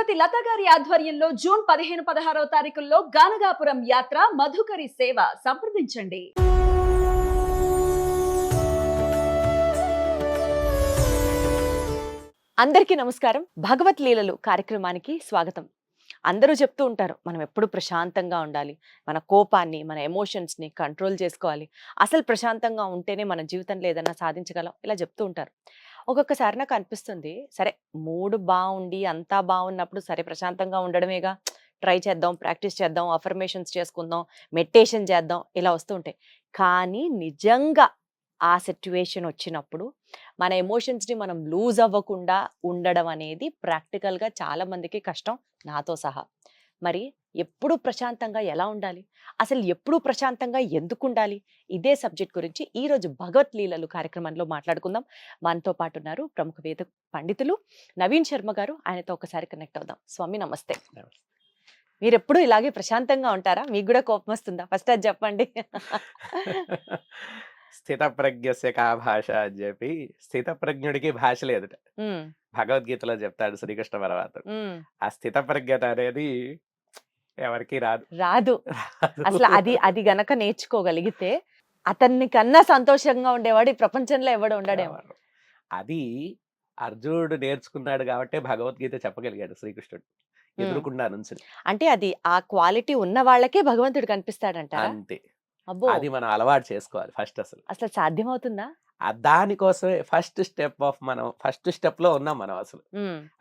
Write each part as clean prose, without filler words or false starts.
శ్రీమతి లత గారి ఆధ్వర్యంలో జూన్ 15-16వ తారీఖుల్లో గానగాపురం యాత్ర మధుకరి సేవ సంప్రదించండి. అందరికీ నమస్కారం. భగవత్ లీలలు కార్యక్రమానికి స్వాగతం. అందరూ చెప్తూ ఉంటారు మనం ఎప్పుడు ప్రశాంతంగా ఉండాలి, మన కోపాన్ని మన ఎమోషన్స్ని కంట్రోల్ చేసుకోవాలి, అసలు ప్రశాంతంగా ఉంటేనే మన జీవితంలో ఏదైనా సాధించగలం, ఇలా చెప్తూ ఉంటారు. ఒక్కొక్కసారి నాకు అనిపిస్తుంది, సరే మూడ్ బాగుండి అంతా బాగున్నప్పుడు సరే ప్రశాంతంగా ఉండడమేగా, ట్రై చేద్దాం, ప్రాక్టీస్ చేద్దాం, అఫర్మేషన్స్ చేసుకుందాం, మెడిటేషన్ చేద్దాం, ఇలా వస్తూ ఉంటాయి. కానీ నిజంగా ఆ సిచ్యువేషన్ వచ్చినప్పుడు మన ఎమోషన్స్ని మనం లూజ్ అవ్వకుండా ఉండడం అనేది ప్రాక్టికల్గా చాలా మందికి కష్టం, నాతో సహా. మరి ఎప్పుడు ప్రశాంతంగా ఎలా ఉండాలి, అసలు ఎప్పుడు ప్రశాంతంగా ఎందుకు ఉండాలి, ఇదే సబ్జెక్ట్ గురించి ఈరోజు భగవత్ లీలలు కార్యక్రమంలో మాట్లాడుకుందాం. మనతో పాటు ఉన్నారు ప్రముఖ వేద పండితులు నవీన్ శర్మ గారు. ఆయనతో ఒకసారి కనెక్ట్ అవుదాం. స్వామి నమస్తే. మీరు ఎప్పుడు ఇలాగే ప్రశాంతంగా ఉంటారా? మీకు కూడా కోపం వస్తుందా? ఫస్ట్ అది చెప్పండి. స్థితప్రజ్ఞస్య కా భాష అని చెప్పి, స్థితప్రజ్ఞుడికి భాష లేదుట. భగవద్గీతలో చెప్తాడు శ్రీకృష్ణ పరమాత్ముడు. ఆ స్థితప్రజ్ఞత అనేది ఎవరికి రాదు. అసలు అది గనక నేర్చుకోగలిగితే అతన్ని కన్నా సంతోషంగా ఉండేవాడు ఈ ప్రపంచంలో ఎవడు ఉండడేమో. అది అర్జునుడు నేర్చుకున్నాడు కాబట్టి భగవద్గీత చెప్పగలిగాడు శ్రీకృష్ణుడు ఎదురుకుండా నుంచి. అంటే అది ఆ క్వాలిటీ ఉన్న వాళ్ళకే భగవంతుడు కనిపిస్తాడంట. అంతే. అది మనం అలవాటు చేసుకోవాలి ఫస్ట్. అసలు సాధ్యమవుతుందా? దానికోసమే ఫస్ట్ స్టెప్ లో ఉన్నాం మనం.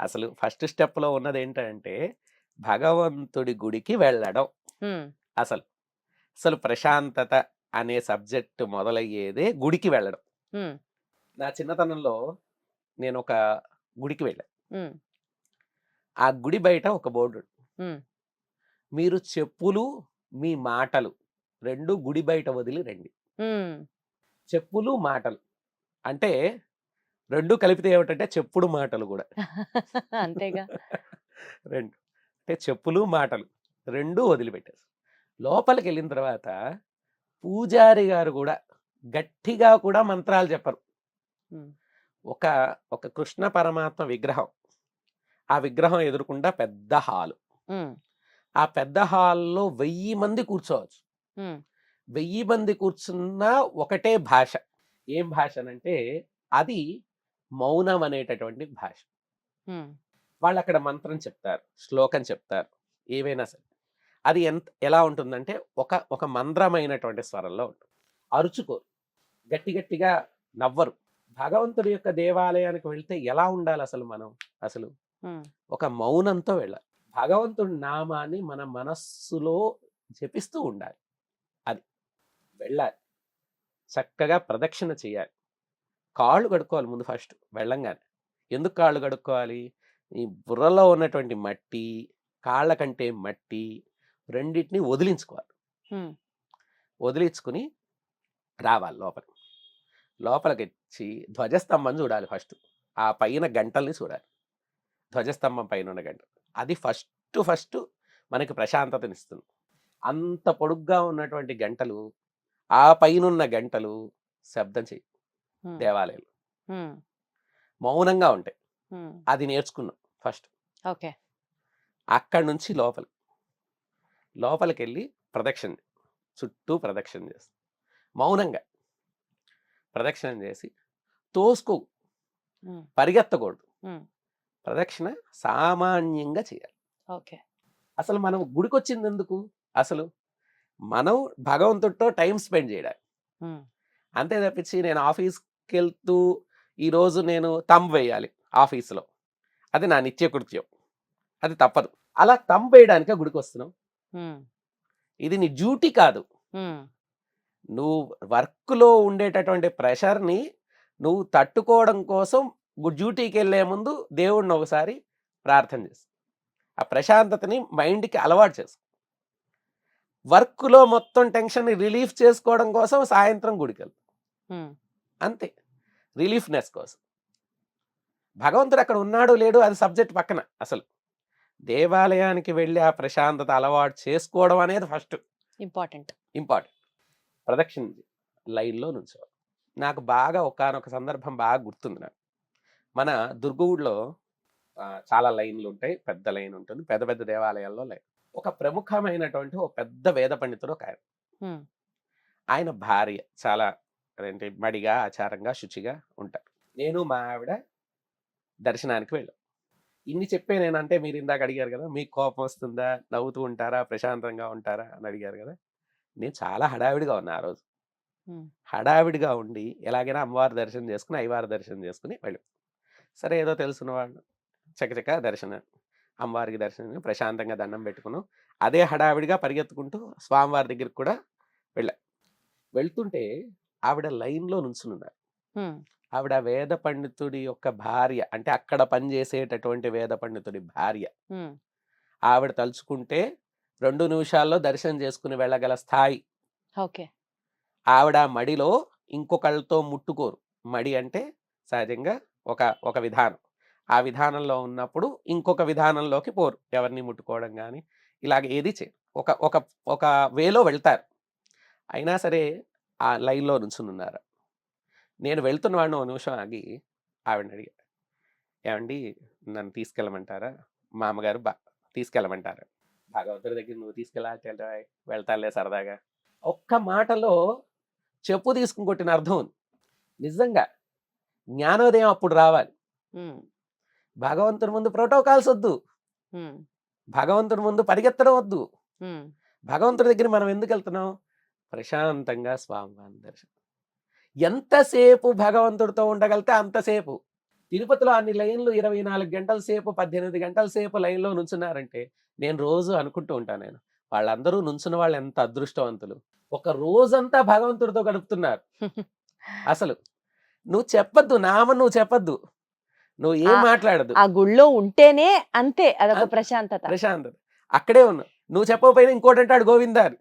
అసలు ఫస్ట్ స్టెప్ లో ఉన్నది ఏంటంటే భగవంతుడి గుడికి వెళ్ళడం. అసలు ప్రశాంతత అనే సబ్జెక్ట్ మొదలయ్యేదే గుడికి వెళ్ళడం. నా చిన్నతనంలో నేను ఒక గుడికి వెళ్ళాను. ఆ గుడి బయట ఒక బోర్డు, మీరు చెప్పులు మీ మాటలు రెండు గుడి బయట వదిలి రండి. చెప్పులు మాటలు అంటే రెండు కలిపితే ఏమిటంటే చెప్పుడు మాటలు కూడా. అంతేగా. రెండు అంటే చెప్పులు మాటలు రెండు వదిలిపెట్టేసి లోపలికి వెళ్ళిన తర్వాత పూజారి గారు కూడా గట్టిగా కూడా మంత్రాలు చెప్పరు. ఒక కృష్ణ పరమాత్మ విగ్రహం, ఆ విగ్రహం ఎదురుకుండా పెద్ద హాలు. ఆ పెద్ద హాల్లో 1000 మంది కూర్చోవచ్చు. 1000 మంది కూర్చున్నా ఒకటే భాష. ఏం భాష అంటే అది మౌనం అనేటటువంటి భాష. వాళ్ళు అక్కడ మంత్రం చెప్తారు, శ్లోకం చెప్తారు, ఏవైనా సరే అది ఎలా ఉంటుందంటే ఒక మంద్రమైనటువంటి స్వరంలో ఉంటుంది. అరుచుకోరు, గట్టి గట్టిగా నవ్వరు. భగవంతుడి యొక్క దేవాలయానికి వెళ్తే ఎలా ఉండాలి అసలు ఒక మౌనంతో వెళ్ళాలి. భగవంతుడి నామాన్ని మన మనస్సులో జపిస్తూ ఉండాలి. అది వెళ్ళాలి, చక్కగా ప్రదక్షిణ చేయాలి, కాళ్ళు కడుక్కోవాలి ముందు ఫస్ట్ వెళ్ళంగానే. ఎందుకు కాళ్ళు కడుక్కోవాలి? ఈ బుర్రలో ఉన్నటువంటి మట్టి, కాళ్ళ కంటే మట్టి రెండింటిని వదిలించుకోవాలి. వదిలించుకుని రావాలి లోపలికి వచ్చి ధ్వజస్తంభం చూడాలి ఫస్ట్. ఆ పైన గంటల్ని చూడాలి, ధ్వజస్తంభం పైన ఉన్న గంటలు. అది ఫస్ట్ మనకి ప్రశాంతతనిస్తుంది. అంత పొడుగ్గా ఉన్నటువంటి గంటలు, ఆ పైనున్న గంటలు శబ్దం చేయి, దేవాలయాలు మౌనంగా ఉంటాయి. అది నేర్చుకున్నాం ఫస్ట్. ఓకే. అక్కడి నుంచి లోపలికి వెళ్ళి ప్రదక్షిణ, చుట్టూ ప్రదక్షిణ చేస్తాం. మౌనంగా ప్రదక్షిణ చేసి తోసుకో, పరిగెత్తకూడదు. ప్రదక్షిణ సామాన్యంగా చేయాలి. ఓకే. అసలు మనం గుడికి వచ్చింది ఎందుకు? అసలు మనం భగవంతుడితో టైం స్పెండ్ చేయడానికి. అంతే తప్పించి నేను ఆఫీస్కి వెళ్తూ ఈరోజు నేను తంబ్ వేయాలి ఆఫీసులో, అది నా నిత్య కృత్యం, అది తప్పదు. అలా తంబ్ వేయడానికే గుడికి వస్తున్నావు. ఇది నీ డ్యూటీ కాదు. నువ్వు వర్క్లో ఉండేటటువంటి ప్రెషర్ని నువ్వు తట్టుకోవడం కోసం డ్యూటీకి వెళ్ళే ముందు దేవుడిని ఒకసారి ప్రార్థన చేసు. ఆ ప్రశాంతతని మైండ్కి అలవాటు చేసుకో. వర్క్లో మొత్తం టెన్షన్ రిలీఫ్ చేసుకోవడం కోసం సాయంత్రం గుడికి వెళ్తాం, అంతే, రిలీఫ్నెస్ కోసం. భగవంతుడు అక్కడ ఉన్నాడు లేడు అది సబ్జెక్ట్ పక్కన. అసలు దేవాలయానికి వెళ్ళి ఆ ప్రశాంతత అలవాటు చేసుకోవడం అనేది ఫస్ట్ ఇంపార్టెంట్. ప్రదక్షిణ లైన్లో నుంచోవాలి. నాకు బాగా ఒకానొక సందర్భం బాగా గుర్తుంది. నాకు మన దుర్గవుడిలో చాలా లైన్లు ఉంటాయి, పెద్ద లైన్ ఉంటుంది, పెద్ద పెద్ద దేవాలయాల్లో లైన్. ఒక ప్రముఖమైనటువంటి ఒక పెద్ద వేద పండితుడు ఒక ఆయన. ఉమ్, ఆయన భార్య చాలా అదేంటి మడిగా ఆచారంగా శుచిగా ఉంటారు. నేను మా ఆవిడ దర్శనానికి వెళ్ళాం. ఇన్ని చెప్పే నేనంటే మీరు ఇందాక అడిగారు కదా, మీకు కోపం వస్తుందా, నవ్వుతూ ఉంటారా, ప్రశాంతంగా ఉంటారా అని అడిగారు కదా. నేను చాలా హడావిడిగా ఉన్నా ఆ రోజు. ఉమ్, హడావిడిగా ఉండి ఎలాగైనా అమ్మవారి దర్శనం చేసుకుని అయ్యవారి దర్శనం చేసుకుని వెళ్ళాం. సరే ఏదో తెలుసున్న వాళ్ళు చకచక దర్శనం, అమ్మవారికి దర్శనం ప్రశాంతంగా దండం పెట్టుకున్నాం. అదే హడావిడిగా పరిగెత్తుకుంటూ స్వామివారి దగ్గరికి కూడా వెళ్ళాం. వెళ్తుంటే ఆవిడ లైన్లో నుంచున్నారు. ఉమ్, ఆవిడ వేద పండితుడి యొక్క భార్య, అంటే అక్కడ పనిచేసేటటువంటి వేద పండితుడి భార్య. ఉమ్, ఆవిడ తలుచుకుంటే 2 నిమిషాల్లో దర్శనం చేసుకుని వెళ్ళగల స్థాయి. ఓకే. ఆవిడ మడిలో ఇంకొకళ్ళతో ముట్టుకోరు. మడి అంటే సహజంగా ఒక ఒక విధానం. ఆ విధానంలో ఉన్నప్పుడు ఇంకొక విధానంలోకి పోరు. ఎవరిని ముట్టుకోవడం కానీ ఇలాగ ఏది చేయరు. ఒక ఒక ఒక వేలో వెళ్తారు. అయినా సరే ఆ లైన్లో నుంచుని ఉన్నారు. నేను వెళ్తున్న వాడిని 1 నిమిషం ఆగి ఆవిడని అడిగా, ఏమండి నన్ను తీసుకెళ్ళమంటారా, మా అమ్మగారు తీసుకెళ్ళమంటారా, భగవంతుడి దగ్గర నువ్వు తీసుకెళ్ళా, వెళ్తాలే సరదాగా. ఒక్క మాటలో చెప్పు తీసుకుని కొట్టిన అర్థం ఉంది. నిజంగా జ్ఞానోదయం అప్పుడు రావాలి. ఉమ్, భగవంతుడి ముందు ప్రోటోకాల్స్ వద్దు, ఉమ్, భగవంతుడి ముందు పరిగెత్తడం వద్దు. ఉమ్, భగవంతుడి దగ్గర మనం ఎందుకు వెళ్తున్నాం? ప్రశాంతంగా స్వామివారి దర్శనం. ఎంతసేపు భగవంతుడితో ఉండగలితే అంతసేపు. తిరుపతిలో అన్ని లైన్లు 24 గంటల సేపు 18 గంటల సేపు లైన్లో నుంచున్నారంటే నేను రోజు అనుకుంటూ ఉంటాను, నేను వాళ్ళందరూ నుంచున్న వాళ్ళు ఎంత అదృష్టవంతులు. ఒక రోజంతా భగవంతుడితో గడుపుతున్నారు. అసలు నువ్వు చెప్పద్దు, నామం నువ్వు చెప్పద్దు, నువ్వు ఏం మాట్లాడదు, ఆ గుళ్ళో ఉంటేనే అంతే, అదొక ప్రశాంతత. ప్రశాంతత అక్కడే ఉన్నావు. నువ్వు చెప్పకపోయినా ఇంకోటి అంటాడు గోవిందారు,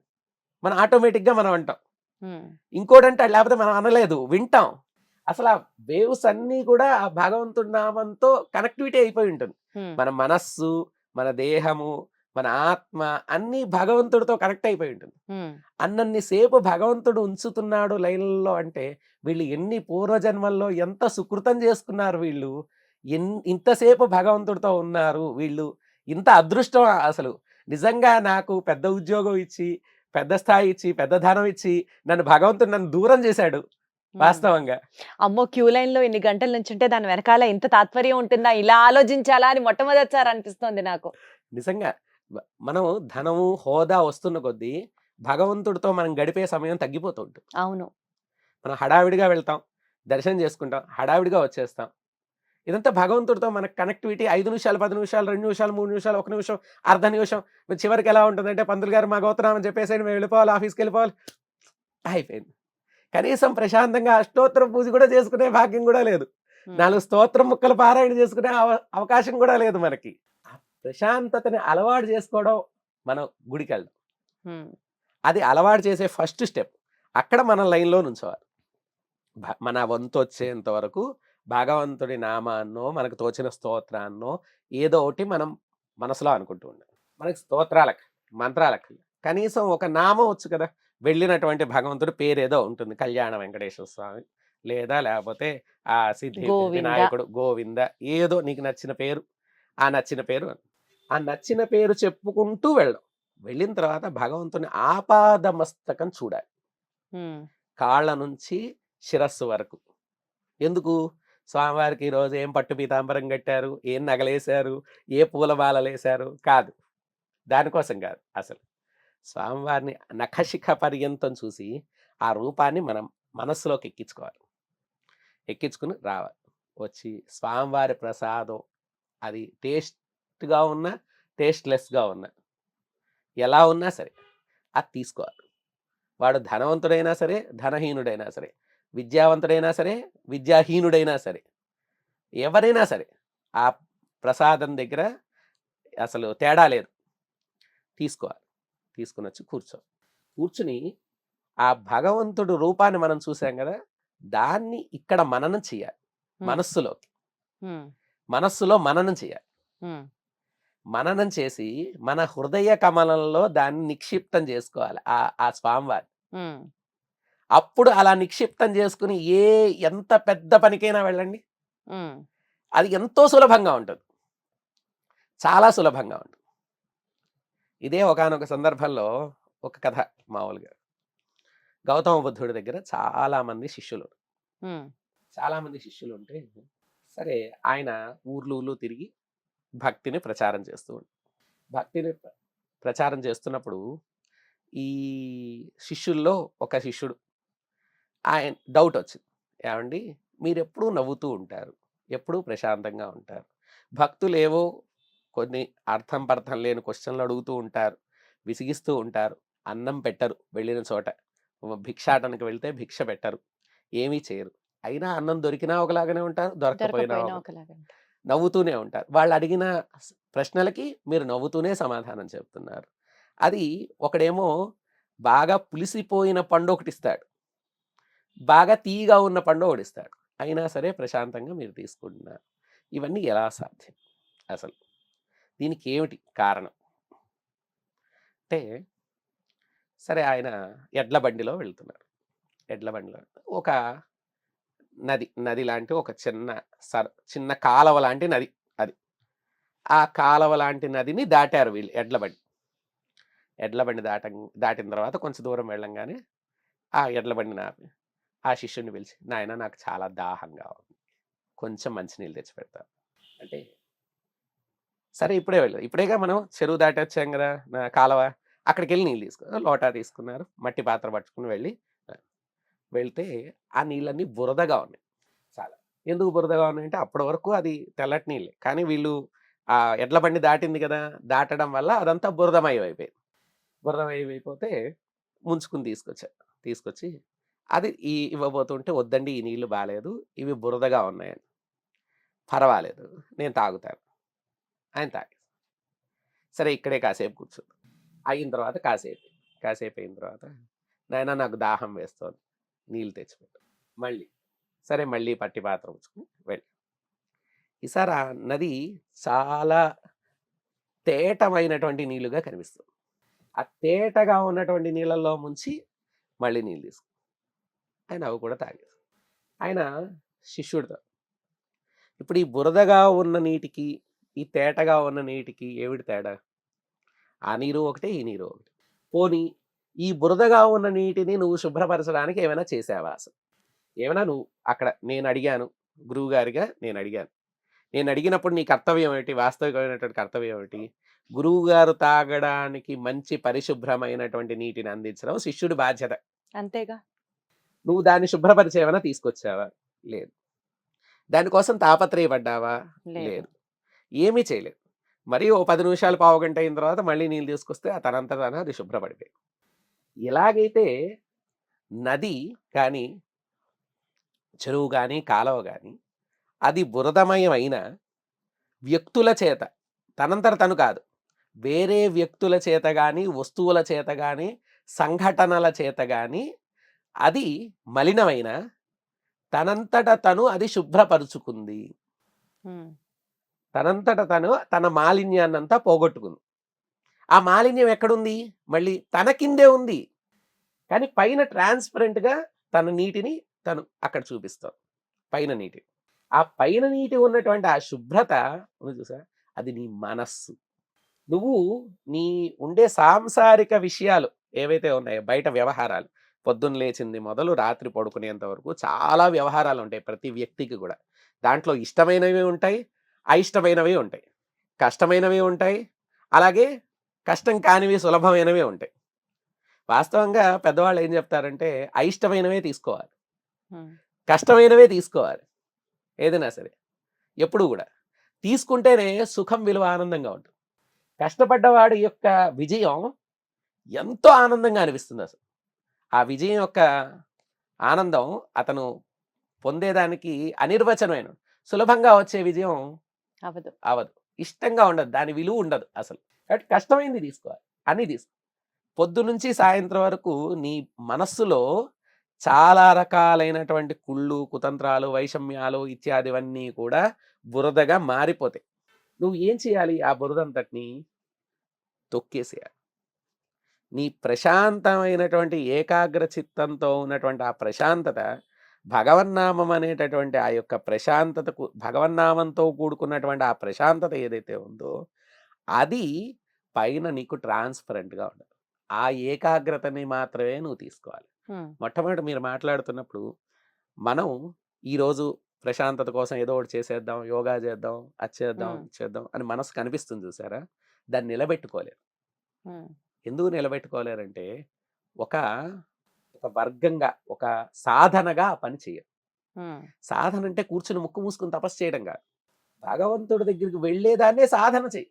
మనం ఆటోమేటిక్ గా మనం అంటాం. ఉమ్, ఇంకోటి అంటాడు, లేకపోతే మనం అనలేదు, వింటాం. అసలు ఆ వేవ్స్ అన్నీ కూడా ఆ భగవంతుడి నామంతో కనెక్టివిటీ అయిపోయి ఉంటుంది. ఉమ్, మన మనస్సు, మన దేహము, మన ఆత్మ అన్నీ భగవంతుడితో కనెక్ట్ అయిపోయి ఉంటుంది. ఉమ్, అన్నన్ని సేపు భగవంతుడు ఉంచుతున్నాడు లైన్లలో అంటే వీళ్ళు ఎన్ని పూర్వజన్మల్లో ఎంత సుకృతం చేసుకున్నారు, వీళ్ళు ఇంతసేపు భగవంతుడితో ఉన్నారు, వీళ్ళు ఇంత అదృష్టం. అసలు నిజంగా నాకు పెద్ద ఉద్యోగం ఇచ్చి, పెద్ద స్థాయి ఇచ్చి, పెద్ద ధనం ఇచ్చి భగవంతుడు నన్ను దూరం చేశాడు వాస్తవంగా. అమ్మో, క్యూ లైన్ లో ఇన్ని గంటల నుంచి ఉంటే దాని వెనకాల ఇంత తాత్పర్యం ఉంటుందా, ఇలా ఆలోచించాలా అని మొట్టమొదటిసారి అనిపిస్తోంది నాకు. నిజంగా మనం ధనము హోదా వస్తున్న కొద్దీ భగవంతుడితో మనం గడిపే సమయం తగ్గిపోతూ ఉంటుంది. అవును. మనం హడావిడిగా వెళ్తాం, దర్శనం చేసుకుంటాం, హడావిడిగా వచ్చేస్తాం. ఇదంతా భగవంతుడితో మనకు కనెక్టివిటీ 5 నిమిషాలు, 10 నిమిషాలు, 2 నిమిషాలు, 3 నిమిషాలు, 1 నిమిషం, అర్ధ నిమిషం. చివరికి ఎలా ఉంటుందంటే, పంతులు గారు మా గోత్రామని చెప్పేసి మేము వెళ్ళిపోవాలి, ఆఫీస్కి వెళ్ళిపోవాలి, అయిపోయింది. కనీసం ప్రశాంతంగా అష్టోత్తరం పూజ కూడా చేసుకునే భాగ్యం కూడా లేదు. 4 స్తోత్రం ముక్కలు పారాయణ చేసుకునే అవకాశం కూడా లేదు మనకి. ఆ ప్రశాంతతని అలవాటు చేసుకోవడం మనం గుడికి వెళ్ళడం, అది అలవాటు చేసే ఫస్ట్ స్టెప్. అక్కడ మనం లైన్లో నుంచోవాలి. మన వంతు వచ్చేంత వరకు భగవంతుడి నామాన్నో, మనకు తోచిన స్తోత్రాన్నో ఏదో ఒకటి మనం మనసులో అనుకుంటూ ఉండాలి. మనకి స్తోత్రాలకు, మంత్రాలకు కనీసం ఒక నామం వచ్చు కదా. వెళ్ళినటువంటి భగవంతుడి పేరు ఏదో ఉంటుంది, కళ్యాణ వెంకటేశ్వర స్వామి, లేకపోతే ఆ సిద్ధి వినాయకుడు, గోవింద, ఏదో నీకు నచ్చిన పేరు. ఆ నచ్చిన పేరు చెప్పుకుంటూ వెళ్ళడం. వెళ్ళిన తర్వాత భగవంతుని ఆపాదమస్తకం చూడాలి, కాళ్ళ నుంచి శిరస్సు వరకు. ఎందుకు? స్వామివారికి ఈరోజు ఏం పట్టు పీతాంబరం కట్టారు, ఏం నగలేశారు, ఏ పూలమాలలేశారు కాదు, దానికోసం కాదు. అసలు స్వామివారిని నఖశిఖ పర్యంతం చూసి ఆ రూపాన్ని మనం మనస్సులోకి ఎక్కించుకోవాలి. ఎక్కించుకుని రావాలి. వచ్చి స్వామివారి ప్రసాదం అది టేస్ట్గా ఉన్నా, టేస్ట్లెస్గా ఉన్నా, ఎలా ఉన్నా సరే అది తీసుకోవాలి. వాడు ధనవంతుడైనా సరే, ధనహీనుడైనా సరే, విద్యావంతుడైనా సరే, విద్యాహీనుడైనా సరే, ఎవరైనా సరే ఆ ప్రసాదం దగ్గర అసలు తేడా లేదు. తీసుకోవాలి. తీసుకుని వచ్చి కూర్చుని ఆ భగవంతుడు రూపాన్ని మనం చూసాం కదా, దాన్ని ఇక్కడ మననం చేయాలి. మనస్సులో మననం చేయాలి. మననం చేసి మన హృదయ కమలంలో దాన్ని నిక్షిప్తం చేసుకోవాలి ఆ స్వామివారి. అప్పుడు అలా నిక్షిప్తం చేసుకుని ఎంత పెద్ద పనికైనా వెళ్ళండి, అది ఎంతో సులభంగా ఉంటుంది. చాలా సులభంగా ఉంటుంది. ఇదే ఒకానొక సందర్భంలో ఒక కథ మామూలుగా. గౌతమ బుద్ధుడి దగ్గర చాలామంది శిష్యులు. ఉమ్, చాలామంది శిష్యులు ఉంటే సరే ఆయన ఊర్లు తిరిగి భక్తిని ప్రచారం చేస్తూ ఉంటాడు. భక్తిని ప్రచారం చేస్తున్నప్పుడు ఈ శిష్యుల్లో ఒక శిష్యుడు ఆయన డౌట్ వచ్చింది. ఏమండి మీరు ఎప్పుడూ నవ్వుతూ ఉంటారు, ఎప్పుడూ ప్రశాంతంగా ఉంటారు, భక్తులు ఏవో కొన్ని అర్థం పర్థం లేని క్వశ్చన్లు అడుగుతూ ఉంటారు, విసిగిస్తూ ఉంటారు, అన్నం పెట్టరు, వెళ్ళిన చోట భిక్షాటనకి వెళ్తే భిక్ష పెట్టరు, ఏమీ చేయరు, అయినా అన్నం దొరికినా ఒకలాగానే ఉంటారు, దొరకపోయినా దొరకపోయినా ఒక ఒకలాగా. నవ్వుతూనే ఉంటారు. వాళ్ళు అడిగిన ప్రశ్నలకి మీరు నవ్వుతూనే సమాధానం చెప్తున్నారు. అది ఒకడేమో బాగా పులిసిపోయిన పండు ఒకటి ఇస్తాడు, బాగా తీయగా ఉన్న పండు ఒకటి ఇస్తాడు, అయినా సరే ప్రశాంతంగా మీరు తీసుకుంటున్నారు. ఇవన్నీ ఎలా సాధ్యం అసలు? దీనికి ఏమిటి కారణం అంటే, సరే ఆయన ఎడ్ల బండిలో వెళ్తున్నారు. ఎడ్ల బండిలో ఒక నది లాంటి ఒక చిన్న కాలవ లాంటి నది అది. ఆ కాలవ లాంటి నదిని దాటారు వీళ్ళు ఎడ్ల బండి దాటిన తర్వాత కొంచెం దూరం వెళ్ళంగానే ఆ ఎడ్ల బండిని ఆపి ఆ శిష్యుని పిలిచి, నాయన నాకు చాలా దాహంగా ఉంది, కొంచెం మంచినీళ్ళు తెచ్చి పెడతాను అంటే, సరే ఇప్పుడేగా మనం చెరువు దాటి వచ్చాం కదా కాలవ, అక్కడికి వెళ్ళి నీళ్ళు తీసుకున్నారు. లోటా తీసుకున్నారు, మట్టి పాత్ర పట్టుకుని వెళ్తే ఆ నీళ్ళన్నీ బురదగా ఉన్నాయి చాలా. ఎందుకు బురదగా ఉన్నాయంటే అప్పటి వరకు అది తెల్లటి నీళ్ళే, కానీ వీళ్ళు ఆ ఎడ్ల బండి దాటింది కదా, దాటడం వల్ల అదంతా బురదమయం అయిపోయింది. బురదమయం అయిపోతే ముంచుకుని తీసుకొచ్చి అది ఇవ్వబోతుంటే, వద్దండి ఈ నీళ్లు బాగాలేదు, ఇవి బురదగా ఉన్నాయని. పర్వాలేదు నేను తాగుతాను. ఆయన తాగి సరే ఇక్కడే కాసేపు కూర్చుంది. అయిన తర్వాత కాసేపు అయిన తర్వాత, నాయన నాకు దాహం వేస్తోంది, నీళ్ళు తెచ్చిపెట్టు. మళ్ళీ పట్టి పాత్ర ఉంచుకుని వెళ్ళి ఈసారి ఆ నది చాలా తేటమైనటువంటి నీళ్లుగా కనిపిస్తుంది. ఆ తేటగా ఉన్నటువంటి నీళ్ళల్లో ముంచి మళ్ళీ నీళ్ళు తీసుకు ఆయన అవి కూడా తాగేది. ఆయన శిష్యుడితో, ఇప్పుడు ఈ బురదగా ఉన్న నీటికి ఈ తేటగా ఉన్న నీటికి ఏమిటి తేడా? ఆ నీరు ఒకటే, ఈ నీరు ఒకటి. పోనీ ఈ బురదగా ఉన్న నీటిని నువ్వు శుభ్రపరచడానికి ఏమైనా చేసావా అసలు? ఏమైనా నువ్వు అక్కడ నేను అడిగాను, గురువు గారిగా నేను అడిగినప్పుడు నీ కర్తవ్యం ఏమిటి? వాస్తవికమైనటువంటి కర్తవ్యం ఏమిటి? గురువు గారు తాగడానికి మంచి పరిశుభ్రమైనటువంటి నీటిని అందించడం శిష్యుడి బాధ్యత. అంతేగా. నువ్వు దాన్ని శుభ్రపరిచి ఏమైనా తీసుకొచ్చావా? లేదు. దానికోసం తాపత్రయపడ్డావా? లేదు. ఏమీ చేయలేదు. మరి ఓ 10 నిమిషాలు పావుగంట అయిన తర్వాత మళ్ళీ నీళ్ళు తీసుకొస్తే ఆ తనంతట అది శుభ్రపడిపోయి. ఎలాగైతే నది కానీ చెరువు కానీ కాలువ కానీ అది బురదమయం అయిన వ్యక్తుల చేత, తనంతట తను కాదు, వేరే వ్యక్తుల చేత కానీ వస్తువుల చేత కానీ సంఘటనల చేత కానీ అది మలినమైన తనంతట తను అది శుభ్రపరుచుకుంది. తనంతట తను తన మాలిన్యాన్నంతా పోగొట్టుకుంది. ఆ మాలిన్యం ఎక్కడుంది? మళ్ళీ తన కిందే ఉంది, కానీ పైన ట్రాన్స్పరెంట్గా తన నీటిని తను అక్కడ చూపిస్తాడు. పైన నీటి, ఆ పైన నీటి ఉన్నటువంటి ఆ శుభ్రత ఉంది చూసా, అది నీ మనస్సు. నువ్వు నీ ఉండే సాంసారిక విషయాలు ఏవైతే ఉన్నాయో, బయట వ్యవహారాలు, పొద్దున్న లేచింది మొదలు రాత్రి పడుకునేంత వరకు చాలా వ్యవహారాలు ఉంటాయి ప్రతి వ్యక్తికి కూడా. దాంట్లో ఇష్టమైనవి ఉంటాయి, అయిష్టమైనవి ఉంటాయి, కష్టమైనవి ఉంటాయి, అలాగే కష్టం కానివి సులభమైనవి ఉంటాయి. వాస్తవంగా పెద్దవాళ్ళు ఏం చెప్తారంటే అయిష్టమైనవే తీసుకోవాలి, కష్టమైనవే తీసుకోవాలి. ఏదైనా సరే ఎప్పుడు కూడా తీసుకుంటేనే సుఖం విలువ ఆనందంగా ఉంటుంది. కష్టపడ్డవాడి యొక్క విజయం ఎంతో ఆనందంగా అనిపిస్తుంది. అసలు ఆ విజయం యొక్క ఆనందం అతను పొందేదానికి అనిర్వచనమైన, సులభంగా వచ్చే విజయం అవదు, ఇష్టంగా ఉండదు, దాని విలువ ఉండదు అసలు. కాబట్టి కష్టమైంది తీసుకోవాలి, అన్నీ తీసుకో. పొద్దు నుంచి సాయంత్రం వరకు నీ మనస్సులో చాలా రకాలైనటువంటి కుళ్ళు, కుతంత్రాలు, వైషమ్యాలు ఇత్యాదివన్నీ కూడా బురదగా మారిపోతాయి. నువ్వు ఏం చేయాలి? ఆ బురదంతటిని తొక్కేసేయాలి. నీ ప్రశాంతమైనటువంటి ఏకాగ్ర చిత్తంతో ఉన్నటువంటి ఆ ప్రశాంతత, భగవన్నామం అనేటటువంటి ఆ యొక్క ప్రశాంతతకు, భగవన్నామంతో కూడుకున్నటువంటి ఆ ప్రశాంతత ఏదైతే ఉందో అది పైన నీకు ట్రాన్స్పరెంట్గా ఉండదు. ఆ ఏకాగ్రతని మాత్రమే నువ్వు తీసుకోవాలి. మొట్టమొదటి మీరు మాట్లాడుతున్నప్పుడు మనం ఈరోజు ప్రశాంతత కోసం ఏదో ఒకటి చేసేద్దాం, యోగా చేద్దాం, అది చేద్దాం, ఇది చేద్దాం అని మనసు కనిపిస్తుంది చూసారా, దాన్ని నిలబెట్టుకోలేరు. ఎందుకు నిలబెట్టుకోలేరంటే ఒక ఒక వర్గంగా ఒక సాధనగా ఆ పని చేయరు. సాధన అంటే కూర్చుని ముక్కు మూసుకుని తపస్సు చేయడం కాదు. భగవంతుడి దగ్గరికి వెళ్ళేదాన్నే సాధన చెయ్యి.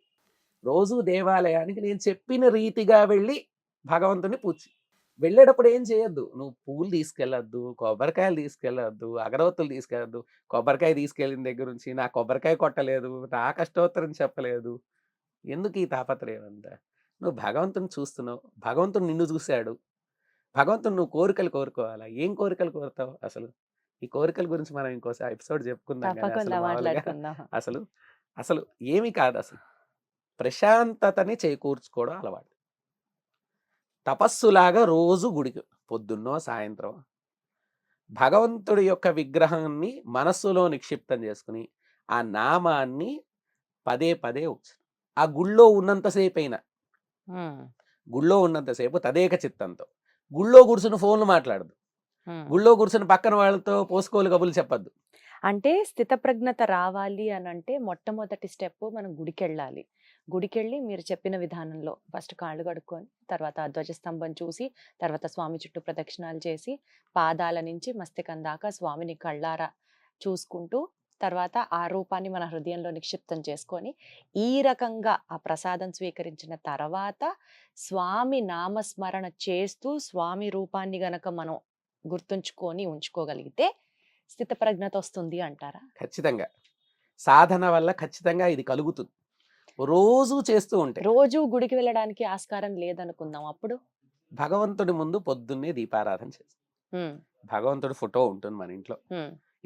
రోజు దేవాలయానికి నేను చెప్పిన రీతిగా వెళ్ళి భగవంతుని పూజ చెయ్యి. వెళ్ళేటప్పుడు ఏం చేయొద్దు, నువ్వు పూలు తీసుకెళ్ళొద్దు, కొబ్బరికాయలు తీసుకెళ్ళొద్దు, అగరవత్తులు తీసుకెళ్ళొద్దు. కొబ్బరికాయ తీసుకెళ్ళిన దగ్గర నుంచి నా కొబ్బరికాయ కొట్టలేదు, నా కష్టోత్తరం చెప్పలేదు. ఎందుకు ఈ తాపత్రయం అంతా? నువ్వు భగవంతుని చూస్తున్నావు, భగవంతుడు నిన్ను చూశాడు. భగవంతుడు నువ్వు కోరికలు కోరుకోవాలా? ఏం కోరికలు కోరుతావు అసలు? ఈ కోరికల గురించి మనం ఇంకోసారి ఎపిసోడ్ చెప్పుకుందాం. కానీ అసలు తప్పకుండా మామూలుగా మాట్లాడుకుందాం. అసలు అసలు ఏమి కాదు. అసలు ప్రశాంతతని చేకూర్చుకోవడం అలవాటు. తపస్సులాగా రోజు గుడికి పొద్దున్నో సాయంత్రం భగవంతుడి యొక్క విగ్రహాన్ని మనస్సులో నిక్షిప్తం చేసుకుని ఆ నామాన్ని పదే పదే ఉచ్చరి. ఆ గుళ్ళో ఉన్నంతసేపు అయినా, గుళ్ళో ఉన్నంతసేపు తదేక చిత్తంతో, గుళ్ళో కూర్చుని ఫోన్లు మాట్లాడదు, గుళ్ళో కూర్చుని పక్కన వాళ్ళతో పోసుకోలు కబులు చెప్పద్దు. అంటే స్థితప్రజ్ఞత రావాలి అని అంటే మొట్టమొదటి స్టెప్ మనం గుడికెళ్ళాలి. గుడికెళ్ళి మీరు చెప్పిన విధానంలో ఫస్ట్ కాళ్ళు కడుక్కొని, తర్వాత ధ్వజస్తంభం చూసి, తర్వాత స్వామి చుట్టూ ప్రదక్షిణాలు చేసి, పాదాల నుంచి మస్తకం దాకా స్వామిని కళ్ళారా చూసుకుంటూ, తర్వాత ఆ రూపాన్ని మన హృదయంలో నిక్షిప్తం చేసుకొని, ఈ రకంగా ఆ ప్రసాదం స్వీకరించిన తర్వాత స్వామి నామస్మరణ చేస్తూ స్వామి రూపాన్ని గనక మనం గుర్తుంచుకొని ఉంచుకోగలిగితే స్థితప్రజ్ఞత వస్తుంది అంటారా? ఖచ్చితంగా సాధన వల్ల ఖచ్చితంగా ఇది కలుగుతుంది. రోజు చేస్తూ ఉంటే. రోజు గుడికి వెళ్ళడానికి ఆస్కారం లేదనుకుందాం, అప్పుడు భగవంతుడి ముందు పొద్దున్నే దీపారాధన చేస్తాం. భగవంతుడి ఫోటో ఉంటుంది మన ఇంట్లో,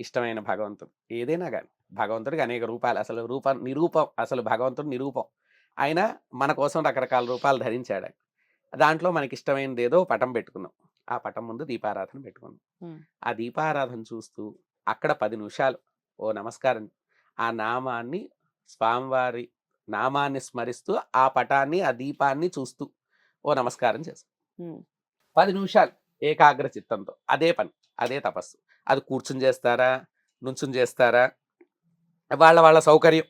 ఇష్టమైన భగవంతుడు ఏదైనా కానీ. భగవంతుడికి అనేక రూపాలు, అసలు నిరూపం, అసలు భగవంతుడు నిరూపం. ఆయన మన కోసం రకరకాల రూపాలు ధరించాడు. ఆయన దాంట్లో మనకి ఇష్టమైనది ఏదో పటం పెట్టుకున్నాం, ఆ పటం ముందు దీపారాధన పెట్టుకున్నాం. ఆ దీపారాధన చూస్తూ అక్కడ 10 నిమిషాలు ఓ నమస్కారం, ఆ నామాన్ని, స్వామివారి నామాన్ని స్మరిస్తూ ఆ పటాన్ని, ఆ దీపాన్ని చూస్తూ ఓ నమస్కారం చేస్తాం. 10 నిమిషాలు ఏకాగ్ర చిత్తంతో అదే పని, అదే తపస్సు. అది కూర్చుని చేస్తారా, నుంచుని చేస్తారా, వాళ్ళ సౌకర్యం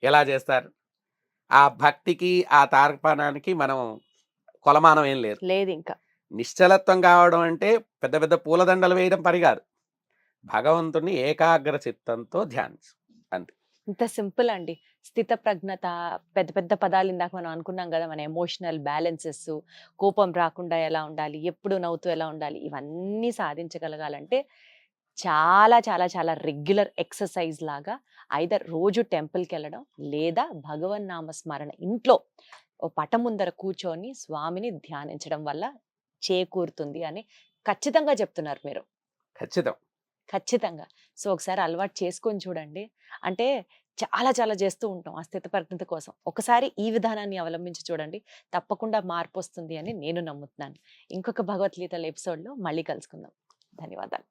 ఎలా చేస్తారు. ఆ భక్తికి ఆ తార్పణానికి మనం కొలమానం ఏం లేదు. ఇంకా నిశ్చలత్వం కావడం అంటే పెద్ద పెద్ద పూలదండలు వేయడం పని కాదు. భగవంతుని ఏకాగ్ర చిత్తంతో ధ్యానించు, అంతే. ఇంత సింపుల్ అండి. స్థితప్రజ్ఞత, పెద్ద పెద్ద పదాలు ఇందాక మనం అనుకున్నాం కదా, మన ఎమోషనల్ బ్యాలెన్సెస్, కోపం రాకుండా ఎలా ఉండాలి, ఎప్పుడు నవ్వుతూ ఎలా ఉండాలి, ఇవన్నీ సాధించగలగాలంటే చాలా చాలా చాలా రెగ్యులర్ ఎక్సర్సైజ్ లాగా ఐదర్ రోజు టెంపుల్కి వెళ్ళడం, లేదా భగవన్ నామ స్మరణ ఇంట్లో ఓ పటం ముందర కూర్చొని స్వామిని ధ్యానించడం వల్ల చేకూరుతుంది అని ఖచ్చితంగా చెప్తున్నారు మీరు. ఖచ్చితంగా. సో ఒకసారి అలవాటు చేసుకొని చూడండి. అంటే చాలా చాలా చేస్తూ ఉంటాం ఆ స్థితప్రజ్ఞత కోసం. ఒకసారి ఈ విధానాన్ని అవలంబించి చూడండి, తప్పకుండా మార్పు వస్తుంది అని నేను నమ్ముతున్నాను. ఇంకొక భగవద్గీతల ఎపిసోడ్లో మళ్ళీ కలుసుకుందాం. ధన్యవాదాలు.